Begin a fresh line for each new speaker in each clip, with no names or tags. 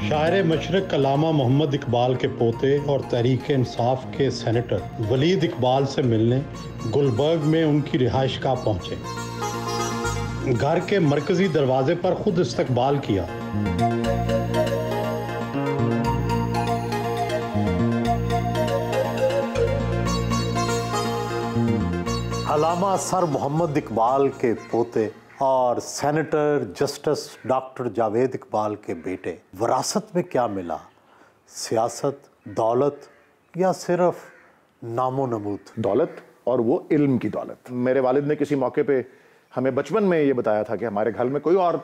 शायर मशरक़ अल्लामा मोहम्मद इकबाल के पोते और तहरीक इंसाफ के सेनेटर वलीद इकबाल से मिलने गुलबर्ग में उनकी रिहाइशगाह पहुंचे। घर के मरकजी दरवाजे पर खुद इस्तकबाल किया। अल्लामा सर मोहम्मद इकबाल के पोते और senator justice doctor Javed Iqbal के बेटे, विरासत में क्या मिला? सियासत, दौलत या सिर्फ नामो नमूद?
दौलत, और वो इल्म की दौलत। मेरे वालिद ने किसी मौके पे हमें बचपन में ये बताया था कि हमारे घर में कोई और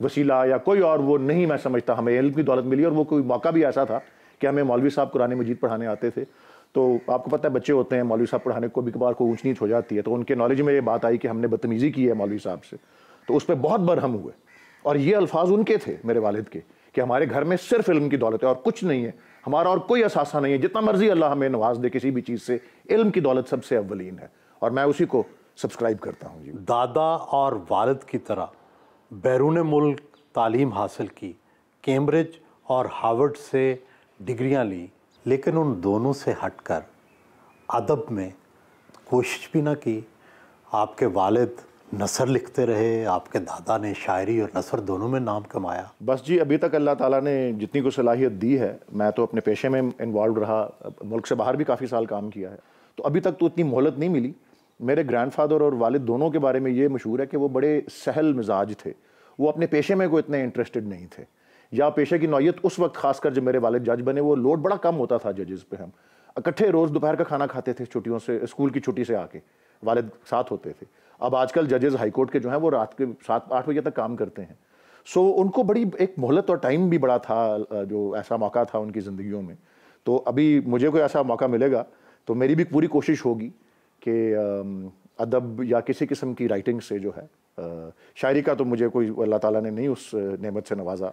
वसीला या कोई और वो नहीं, मैं समझता हमें इल्म की दौलत मिली। और वो कोई मौका भी ऐसा था कि हमें मौलवी साहब कुरान मजीद पढ़ाने आते थे। तो आपको पता है बच्चे होते हैं, मौलवी साहब पढ़ाने को भी कभार को ऊंच नीच हो जाती है। तो उनके नॉलेज में ये बात आई कि हमने बदतमीज़ी की है मौलवी साहब से, तो उस पर बहुत बरहम हुए। और ये अल्फाज उनके थे, मेरे वालिद के, कि हमारे घर में सिर्फ इल्म की दौलत है और कुछ नहीं है, हमारा और कोई असासा नहीं है। जितना मर्जी अल्लाह हमें नवाज दे किसी भी चीज़ से, इल्म की दौलत सबसे अव्वलीन है। और मैं उसी को सब्सक्राइब करता हूँ जी।
दादा और वालिद की तरह बैरून मुल्क तालीम हासिल की, कैम्ब्रिज और हार्वर्ड से डिग्रियाँ ली, लेकिन उन दोनों से हटकर अदब में कोशिश भी ना की। आपके वालिद नसर लिखते रहे, आपके दादा ने शायरी और नसर दोनों में नाम कमाया।
बस जी, अभी तक अल्लाह ताला ने जितनी को सलाहियत दी है, मैं तो अपने पेशे में इन्वॉल्व रहा, मुल्क से बाहर भी काफ़ी साल काम किया है, तो अभी तक तो इतनी मोहलत नहीं मिली। मेरे ग्रैंडफादर और वालिद दोनों के बारे में ये मशहूर है कि वो बड़े सहल मिजाज थे। वो अपने पेशे में कोई इतने इंटरेस्टेड नहीं थे, या पेशे की नौयत उस वक्त खासकर जब मेरे वालिद जज बने, वो लोड बड़ा कम होता था जजेस पे। हम इकट्ठे रोज़ दोपहर का खाना खाते थे, छुट्टियों से, स्कूल की छुट्टी से आके वालिद साथ होते थे। अब आजकल जजेस हाई कोर्ट के जो हैं वो रात के 7-8 बजे तक काम करते हैं। सो उनको बड़ी एक मोहलत और टाइम भी बड़ा था, जो ऐसा मौका था उनकी ज़िंदगियों में। तो अभी मुझे कोई ऐसा मौका मिलेगा तो मेरी भी पूरी कोशिश होगी कि अदब या किसी किस्म की राइटिंग से जो है, शायरी का तो मुझे कोई अल्लाह ताला ने नहीं उस नेमत से नवाजा,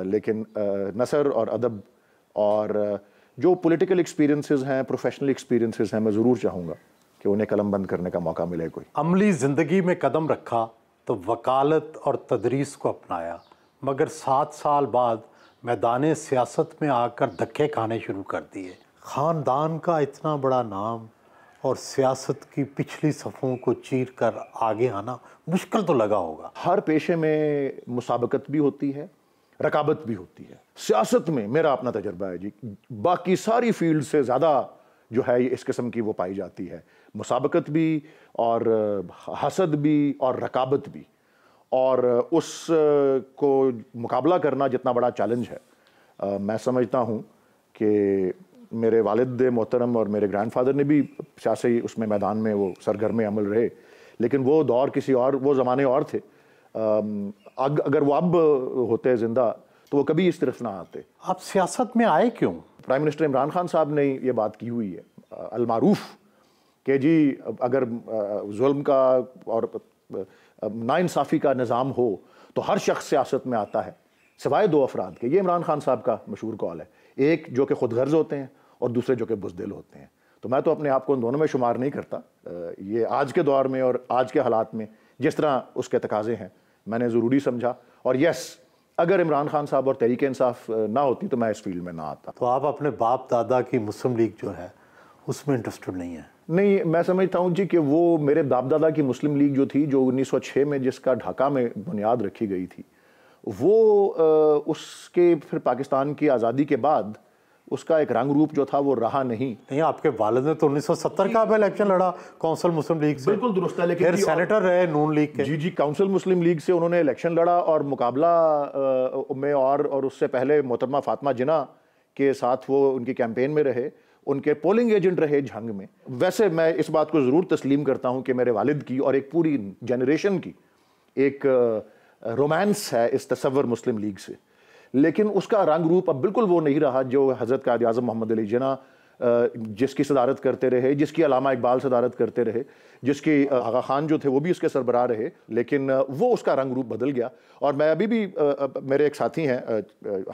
लेकिन नसर और अदब और जो पॉलिटिकल एक्सपीरियंसेस हैं, प्रोफेशनल एक्सपीरियंसेस हैं, मैं ज़रूर चाहूँगा कि उन्हें कलम बंद करने का मौका मिले। कोई
अमली ज़िंदगी में कदम रखा तो वकालत और तदरीस को अपनाया, मगर 7 साल बाद मैदान सियासत में आकर धक्के खाने शुरू कर दिए। ख़ानदान का इतना बड़ा नाम और सियासत की पिछली सफ़ों को चीर कर आगे आना मुश्किल तो लगा होगा।
हर पेशे में मुसाबकत भी होती है, रकाबत भी होती है। सियासत में मेरा अपना तजर्बा है जी, बाकी सारी फील्ड से ज़्यादा जो है इस किस्म की वो पाई जाती है, मुसाबकत भी और हसद भी और रकाबत भी। और उस को मुकाबला करना जितना बड़ा चैलेंज है, मैं समझता हूँ कि मेरे वालिद मोहतरम और मेरे ग्रैंडफादर ने भी सियासी उसमें मैदान में वो सरगर्म अमल रहे, लेकिन वो दौर किसी और, वो ज़माने और थे। अगर वो अब होते ज़िंदा तो वो कभी इस तरफ ना आते।
आप सियासत में आए क्यों?
प्राइम मिनिस्टर इमरान खान साहब ने ये बात की हुई है अलमारूफ कि जी अगर जुल्म का और नाइंसाफ़ी का निज़ाम हो तो हर शख्स सियासत में आता है सिवाय 2 अफराद के। ये इमरान खान साहब का मशहूर कॉल है, एक जो कि खुद गर्ज होते हैं और दूसरे जो कि बुज़दिल होते हैं। तो मैं तो अपने आप को उन दोनों में शुमार नहीं करता। ये आज के दौर में और आज के हालात में जिस तरह उसके तकाज़े हैं, मैंने ज़रूरी समझा। और यस, अगर इमरान खान साहब और तहरीक इंसाफ ना होती तो मैं इस फील्ड में ना आता।
तो आप अपने बाप दादा की मुस्लिम लीग जो है उसमें इंटरेस्टेड नहीं है?
नहीं, मैं समझता हूँ जी कि वो मेरे बाप दादा की मुस्लिम लीग जो थी, जो 1906 में जिसका ढाका में बुनियाद रखी गई थी, वो उसके फिर पाकिस्तान की आज़ादी के बाद उसका एक रंग रूप जो था वो रहा नहीं।
आपके वालिद ने तो 1970 का इलेक्शन लड़ा कौंसल मुस्लिम लीग से।
बिल्कुल दुरुस्त है, लेकिन
फिर सेनेटर रहे नून लीग के।
जी, काउंसिल मुस्लिम लीग से उन्होंने इलेक्शन लड़ा और मुकाबला में और उससे पहले मोहतरमा फातिमा जिन्ना के साथ वो उनकी कैंपेन में रहे, उनके पोलिंग एजेंट रहे झंग में। वैसे मैं इस बात को ज़रूर तस्लीम करता हूँ कि मेरे वालिद की और एक पूरी जनरेशन की एक रोमांस है इस तसव्वुर मुस्लिम लीग से, लेकिन उसका रंग रूप अब बिल्कुल वो नहीं रहा जो हज़रत कायद आज़म मोहम्मद अली जिन्ना जिसकी सदारत करते रहे, जिसकी अल्लामा इकबाल सदारत करते रहे, जिसकी आगा खान जो थे वो भी उसके सरबराह रहे, लेकिन वो उसका रंग रूप बदल गया। और मैं अभी भी मेरे एक साथी हैं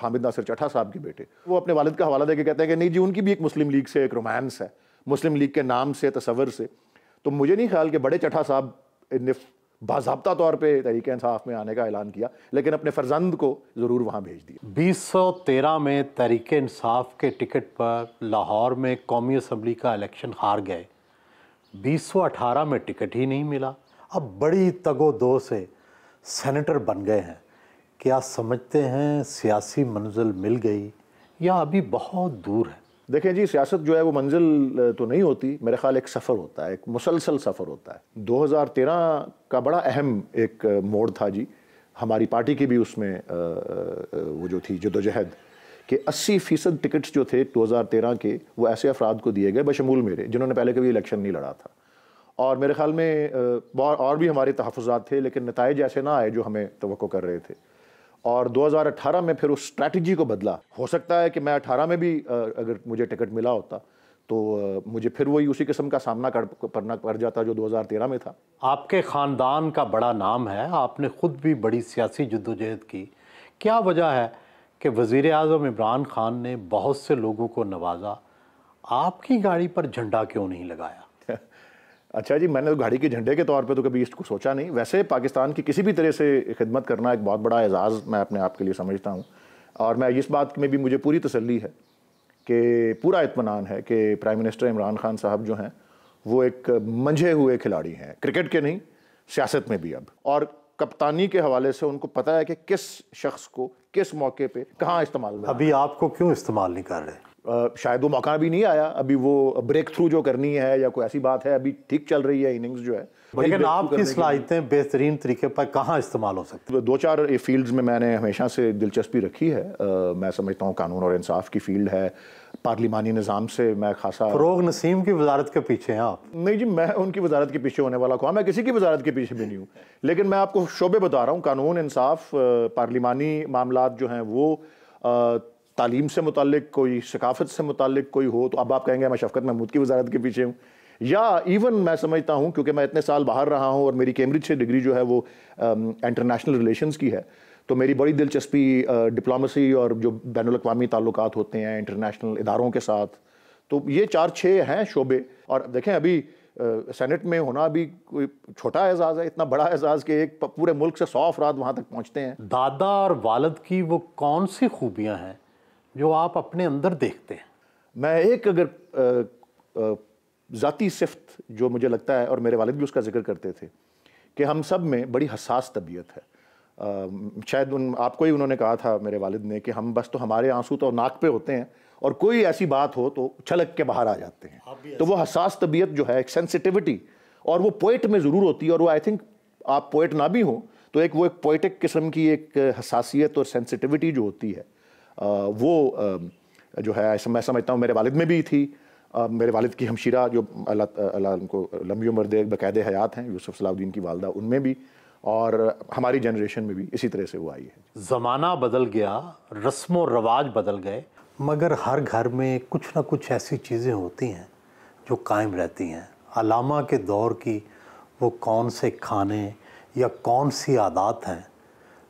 हामिद नासिर चट्ठा साहब के बेटे, वो अपने वालिद का हवाला देके कहते हैं कि नहीं जी, उनकी भी एक मुस्लिम लीग से एक रोमांस है, मुस्लिम लीग के नाम से, तसव्वुर से। तो मुझे नहीं ख्याल कि बड़े चट्ठा साहब ने बाज़ाब्ता तौर पे तहरीक इंसाफ में आने का ऐलान किया, लेकिन अपने फर्जंद को ज़रूर वहाँ भेज दिया।
2013 में तहरीक इंसाफ के टिकट पर लाहौर में कौमी असम्बली का इलेक्शन हार गए। 2018 में टिकट ही नहीं मिला, अब बड़ी तगो-दो से सेनेटर बन गए हैं। क्या समझते हैं सियासी मंजिल मिल गई या अभी बहुत दूर है?
देखें जी, सियासत जो है वो मंजिल तो नहीं होती, मेरे ख्याल एक सफ़र होता है, एक मुसलसल सफ़र होता है। 2013 का बड़ा अहम एक मोड़ था जी, हमारी पार्टी की भी उसमें वो जो थी जद्दोजहद कि 80% टिकट्स जो थे 2013 के वो ऐसे अफराद को दिए गए, बशमूल मेरे, जिन्होंने पहले कभी इलेक्शन नहीं लड़ा था। और मेरे ख्याल में और भी हमारे तहफ़्फ़ुज़ात थे, लेकिन नताइज ऐसे ना आए जो हमें तवक्को कर रहे थे। और 2018 में फिर उस स्ट्रैटेजी को बदला। हो सकता है कि मैं 18 में भी अगर मुझे टिकट मिला होता तो मुझे फिर वही उसी किस्म का सामना करना पड़ जाता जो 2013 में था।
आपके ख़ानदान का बड़ा नाम है, आपने ख़ुद भी बड़ी सियासी जद्दोजहद की। क्या वजह है कि वज़ीर आज़म इमरान खान ने बहुत से लोगों को नवाजा, आपकी गाड़ी पर झंडा क्यों नहीं लगाया?
अच्छा जी, मैंने तो गाड़ी के झंडे के तौर पे तो कभी इसको सोचा नहीं। वैसे पाकिस्तान की किसी भी तरह से खिदमत करना एक बहुत बड़ा एजाज़ मैं अपने आप के लिए समझता हूँ, और मैं इस बात में भी मुझे पूरी तसल्ली है कि पूरा इत्मीनान है कि प्राइम मिनिस्टर इमरान खान साहब जो हैं वो एक मंझे हुए खिलाड़ी हैं, क्रिकेट के नहीं, सियासत में भी अब। और कप्तानी के हवाले से उनको पता है कि किस शख्स को किस मौके पे कहाँ इस्तेमाल में।
अभी आपको क्यों इस्तेमाल नहीं कर रहे?
शायद वो मौका भी नहीं आया। अभी वो ब्रेक थ्रू जो करनी है या कोई ऐसी बात है, अभी ठीक चल रही है इनिंग्स जो है,
लेकिन आपकी सलाहियतें बेहतरीन तरीके पर कहाँ इस्तेमाल हो सकती है?
2-4 फील्ड्स में मैंने हमेशा से दिलचस्पी रखी है। मैं समझता हूँ कानून और इंसाफ की फील्ड है, पार्लिमानी निज़ाम से मैं खासा।
फ़रोग़ नसीम की वजारत के पीछे हैं आप?
नहीं जी, मैं उनकी वजारत के पीछे होने वाला कौन? मैं किसी की वजारत के पीछे भी नहीं हूँ, लेकिन मैं आपको शोबे बता रहा हूँ, कानून इंसाफ, पार्लिमानी मामलात जो हैं वो, तालीम से मुतालिक कोई, सकाफत से मुतालिक कोई हो तो अब आप कहेंगे मैं शफ़कत महमूद की वजारत के पीछे हूँ। या इवन मैं समझता हूँ, क्योंकि मैं इतने साल बाहर रहा हूँ और मेरी कैम्ब्रिज से डिग्री जो है वो इंटरनेशनल रिलेशंस की है, तो मेरी बड़ी दिलचस्पी डिप्लोमेसी और जो बैनुल अक़वामी ताल्लुकात होते हैं इंटरनेशनल इदारों के साथ, तो ये 4-6 हैं शोबे। और देखें अभी सेनेट में होना भी कोई छोटा एजाज़ है, इतना बड़ा एजाज़ कि एक पूरे मुल्क से 100 अफराद वहाँ तक पहुँचते हैं।
दादा और वालिद की वो कौन सी खूबियाँ हैं जो आप अपने अंदर देखते हैं?
मैं एक अगर ज़ाती सिफ्त जो मुझे लगता है, और मेरे वालिद भी उसका जिक्र करते थे, कि हम सब में बड़ी हसास तबीयत है। शायद आपको ही उन्होंने कहा था मेरे वालिद ने कि हम बस तो हमारे आंसू तो नाक पे होते हैं और कोई ऐसी बात हो तो छलक के बाहर आ जाते हैं। तो वो हसास तबीयत जो है, एक सेंसिटिविटी, और वो पोइट में ज़रूर होती है। और वो आई थिंक आप पोइट ना भी हो तो एक पोइटिक किस्म की एक हसासियत और सेंसिटिविटी जो होती है, वो जो है मैं समझता हूँ मेरे वालिद में भी थी। मेरे वालिद की हमशीरा जो अल्लाह उनको लंबी उम्र दे, बकायदे हयात हैं, यूसुफ सलाहुद्दीन की वालदा, उनमें भी, और हमारी जनरेशन में भी इसी तरह से वो आई है।
ज़माना बदल गया, रस्म व रवाज बदल गए, मगर हर घर में कुछ ना कुछ ऐसी चीज़ें होती हैं जो कायम रहती हैं। अलामा के दौर की वो कौन से खाने या कौन सी आदत हैं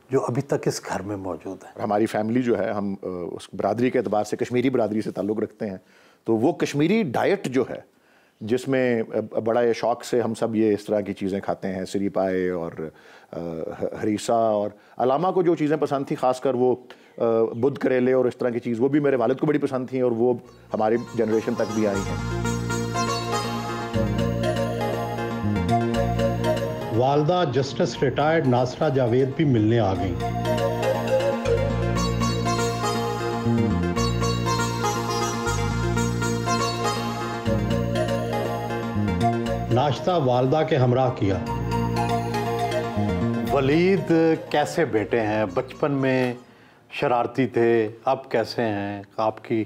जो अभी तक इस घर में मौजूद है?
हमारी फैमिली जो है, हम उस बरादरी के अतबार से कश्मीरी बरादरी से ताल्लुक़ रखते हैं, तो वो कश्मीरी डाइट जो है, जिसमें बड़ा ये शौक़ से हम सब ये इस तरह की चीज़ें खाते हैं, सिरी पाए और हरीसा, और अलामा को जो चीज़ें पसंद थी ख़ासकर वो बुध करेले और इस तरह की चीज़, वो भी मेरे वालिद को बड़ी पसंद थी और वो हमारी जनरेशन तक भी आई हैं।
वालदा जस्टिस रिटायर्ड नासरा जावेद भी मिलने आ गई। नाश्ता वालदा के हमराह किया। वलीद कैसे बेटे हैं? बचपन में शरारती थे, अब कैसे हैं? आपकी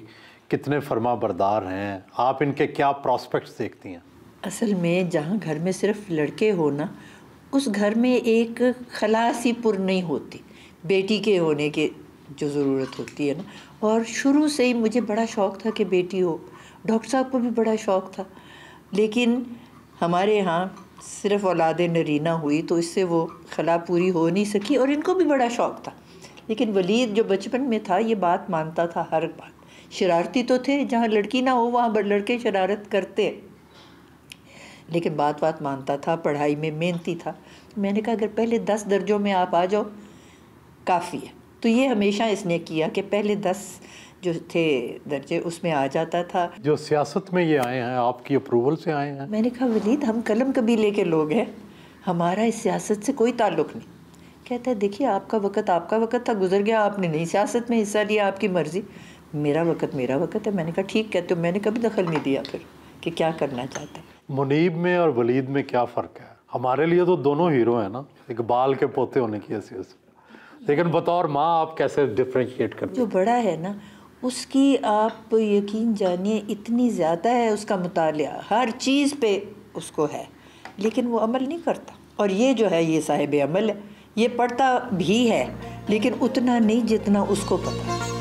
कितने फरमा बरदार हैं? आप इनके क्या प्रॉस्पेक्ट्स देखती हैं?
असल में जहाँ घर में सिर्फ लड़के हो ना, उस घर में एक खलासी पुर नहीं होती, बेटी के होने के जो ज़रूरत होती है ना। और शुरू से ही मुझे बड़ा शौक़ था कि बेटी हो। डॉक्टर साहब को भी बड़ा शौक़ था, लेकिन हमारे यहाँ सिर्फ औलादे नरीना हुई तो इससे वो खला पूरी हो नहीं सकी, और इनको भी बड़ा शौक़ था। लेकिन वलीद जो बचपन में था ये बात मानता था हर बात। शरारती तो थे, जहाँ लड़की ना हो वहाँ लड़के शरारत करते, लेकिन बात मानता था, पढ़ाई में मेहनती था। मैंने कहा अगर पहले 10 दर्जों में आप आ जाओ काफ़ी है। तो ये हमेशा इसने किया कि पहले 10 जो थे दर्जे उसमें आ जाता था।
जो सियासत में ये आए हैं आपकी अप्रूवल से आए हैं?
मैंने कहा वलीद हम कलम कबीले के लोग हैं, हमारा इस सियासत से कोई ताल्लुक़ नहीं। कहता है देखिए आपका वक़्त था, गुजर गया, आपने नहीं सियासत में हिस्सा लिया, आपकी मर्ज़ी, मेरा वक़्त है। मैंने कहा ठीक है। तो मैंने कभी दखल नहीं दिया फिर कि क्या करना चाहते हैं।
मुनीब में और वलीद में क्या फ़र्क है? हमारे लिए तो दोनों हीरो हैं ना, इकबाल के पोते होने की हैसियत से, लेकिन बतौर माँ आप कैसे डिफ्रेंशिएट करते हैं?
जो बड़ा है ना उसकी आप यकीन जानिए इतनी ज़्यादा है उसका मुतालिया, हर चीज़ पे उसको है, लेकिन वो अमल नहीं करता। और ये जो है ये साहिब अमल है, ये पढ़ता भी है लेकिन उतना नहीं जितना उसको पता है।